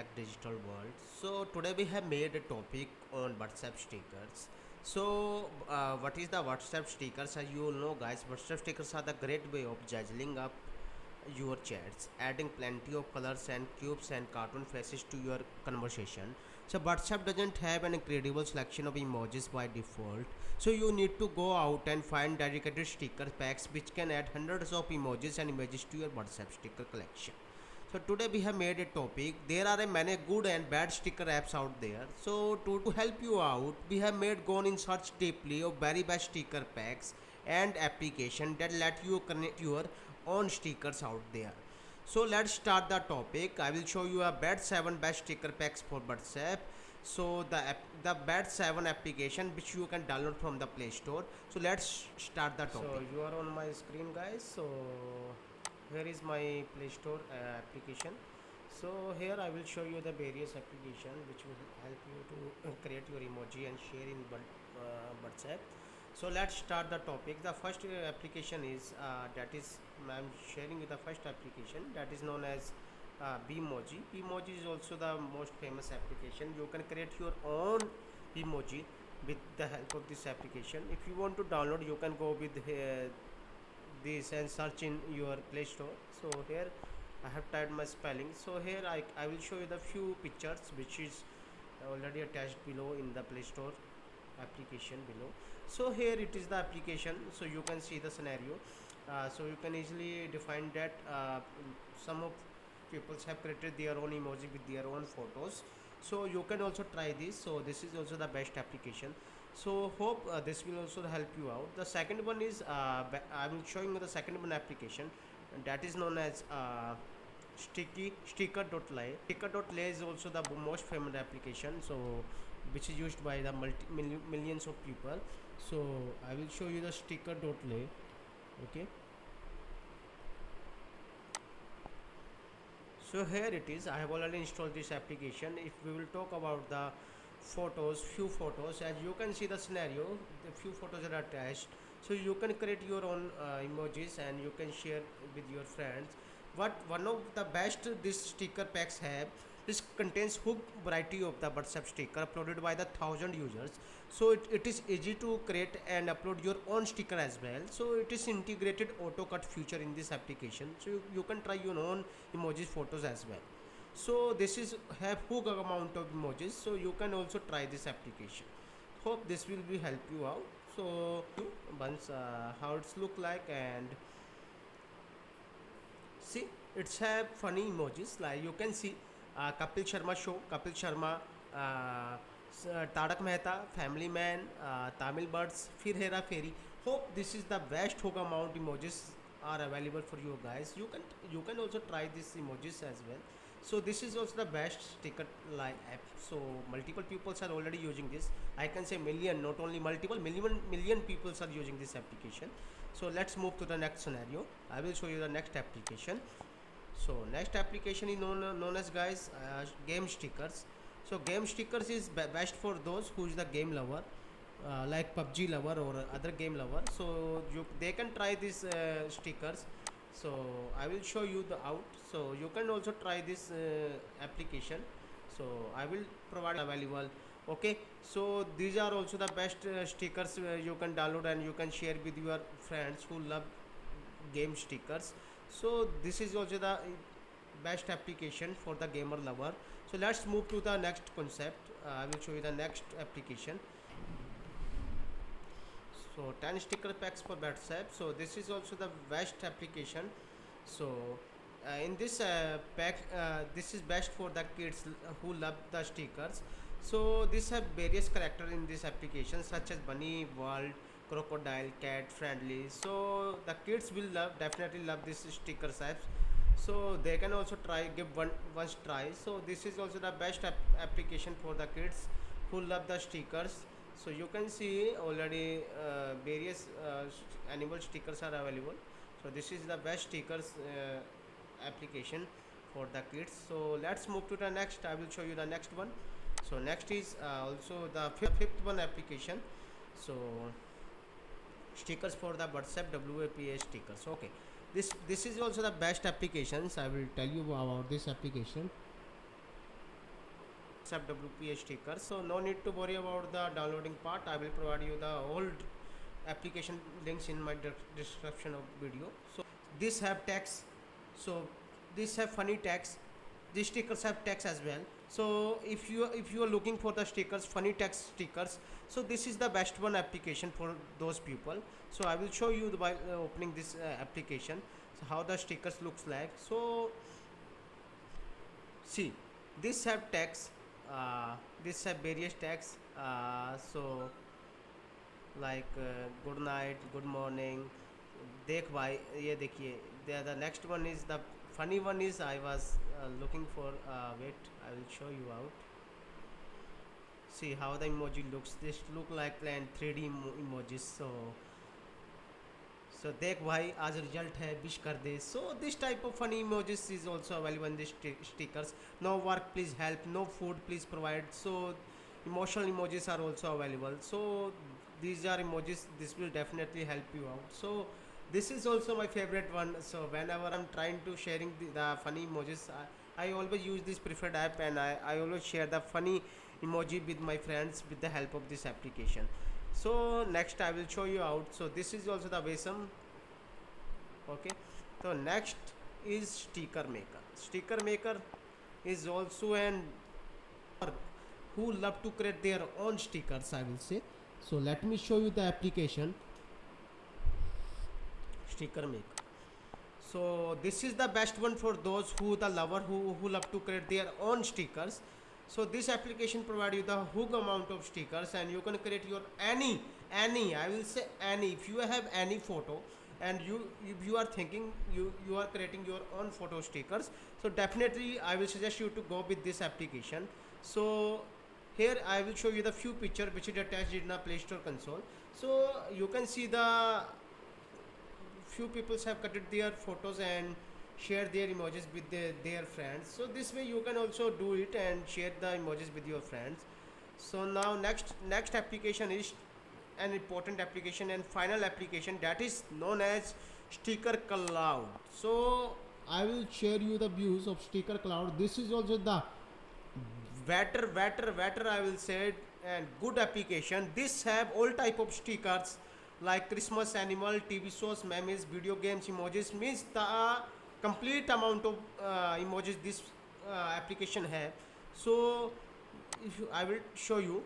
tech digital world. So today we have made a topic on WhatsApp stickers. So what is the WhatsApp stickers? As you all know, guys, WhatsApp stickers are the great way of juggling up your chats, adding plenty of colors and cubes and cartoon faces to your conversation. So WhatsApp doesn't have an incredible selection of emojis by default. So you need to go out and find dedicated sticker packs which can add hundreds of emojis and images to your WhatsApp sticker collection. So today we have made a topic. There are a many good and bad sticker apps out there. So to help you out, we have made gone in search deeply of very best sticker packs and application that let you connect your own stickers out there. So let's start the topic. I will show you a bad 7 best sticker packs for WhatsApp. So the bad 7 application which you can download from the Play Store. So let's start the topic. So you are on my screen, guys. So here is my Play Store application. So here I will show you the various application which will help you to create your emoji and share in WhatsApp. So let's start the topic. The first application is that is I'm sharing you the first application that is known as Beamoji. Beamoji is also the most famous application. You can create your own emoji with the help of this application. If you want to download, you can go with this and search in your Play Store. So here I have typed my spelling. So here I will show you the few pictures which is already attached below in the Play Store application below. So here it is the application. So you can see the scenario. So you can easily define that some of people have created their own emoji with their own photos. So you can also try this. So this is also the best application. So hope this will also help you out. The second one is I will showing you the second one application, and that is known as sticker.ly. Sticker.ly is also the most famous application, so which is used by the millions of people. So I will show you the sticker.ly. Okay, so here it is. I have already installed this application. If we will talk about the few photos, as you can see the scenario, the few photos are attached. So you can create your own emojis and you can share with your friends. What one of the best this sticker packs have, this contains hook variety of the WhatsApp sticker uploaded by the 1,000 users. So it is easy to create and upload your own sticker as well. So it is integrated auto cut feature in this application, so you can try your own emojis photos as well. So this is have hook amount of emojis, so you can also try this application. Hope this will be help you out. So once how it's look like, and see it's have funny emojis like you can see Kapil Sharma show, Kapil Sharma, Tarak Mehta, Family Man, Tamil Birds, Fir Hera Fairy. Hope this is the best hook amount emojis are available for you guys. You can also try these emojis as well. So this is also the best sticker like app. So multiple people are already using this. I can say million, not only multiple, million people are using this application. So let's move to the next scenario. I will show you the next application. So next application is known as, guys, game stickers. So game stickers is best for those who is the game lover, like PUBG lover or other game lover. So they can try these stickers. So I will show you the out. So you can also try this application. So I will provide available. Okay, so these are also the best stickers you can download and you can share with your friends who love game stickers. So this is also the best application for the gamer lover. So let's move to the next concept. I will show you the next application. So 10 sticker packs for WhatsApp. So this is also the best application. So in this pack, this is best for the kids who love the stickers. So this have various characters in this application such as bunny, world, crocodile, cat, friendly. So the kids will definitely love this sticker apps. So they can also give once try. So this is also the best application for the kids who love the stickers. So you can see already various animal stickers are available. So this is the best stickers application for the kids. So let's move to the next. I will show you the next one. So next is also the fifth one application. So stickers for the WhatsApp WAPA stickers. Okay, this is also the best applications. I will tell you about this application. WhatsApp WPA stickers. So no need to worry about the downloading part. I will provide you the old application links in my description of video. So this have text, so this have funny text, these stickers have text as well. So if you are looking for the stickers, funny text stickers, so this is the best one application for those people. So I will show you by opening this application, so how the stickers looks like. So see, this have text, this have various text, so like good night, good morning, देख भाई ये देखिए. The next one is the funny one is I was looking for wait, I will show you out. See how the emoji looks. This look like plan 3D emojis. So देख भाई आज result है wish कर दे. So this type of funny emojis is also available in these stickers. No work please help, no food please provide. So emotional emojis are also available. So these are emojis, this will definitely help you out. So this is also my favorite one. So whenever I'm trying to sharing the funny emojis, I always use this preferred app, and I always share the funny emoji with my friends with the help of this application. So next I will show you out. So this is also the Wesam. Okay, so next is sticker maker. Sticker maker is also an who love to create their own stickers, I will say. So let me show you the application, sticker maker. So this is the best one for those who the lover who love to create their own stickers. So this application provide you the huge amount of stickers, and you can create your any I will say any. If you have any photo and if you are thinking you are creating your own photo stickers, so definitely I will suggest you to go with this application. So here I will show you the few picture which is attached in the Play Store console. So you can see the few people have cut their photos and share their emojis with their friends. So this way you can also do it and share the emojis with your friends. So now next application is an important application and final application, that is known as Sticker Cloud. So I will share you the views of Sticker Cloud. This is also the better I will say it, and good application. This have all type of stickers like Christmas, animal, TV shows, memes, video games, emojis, means the complete amount of emojis this application have. So if I will show you.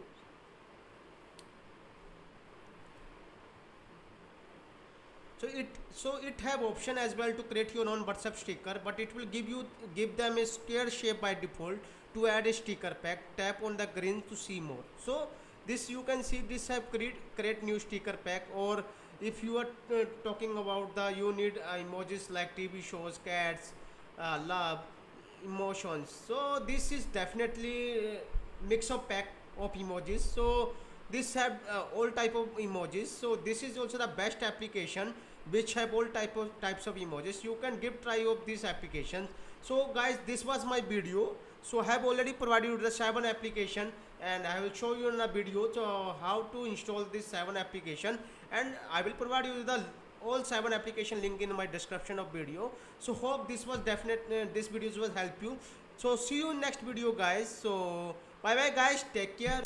So it have option as well to create your own WhatsApp sticker, but it will give them a square shape by default. To add a sticker pack, tap on the green to see more. So this you can see this have create new sticker pack. Or if you are talking about the you need emojis like TV shows, cats, love, emotions, so this is definitely mix of pack of emojis. So this have all type of emojis. So this is also the best application which have all types of emojis. You can give try of this application. So guys, this was my video. So I have already provided you the 7 application, and I will show you in a video so how to install this 7 application, and I will provide you the all 7 application link in my description of video. So hope this was this videos will help you. So see you in next video guys. So bye bye guys, take care.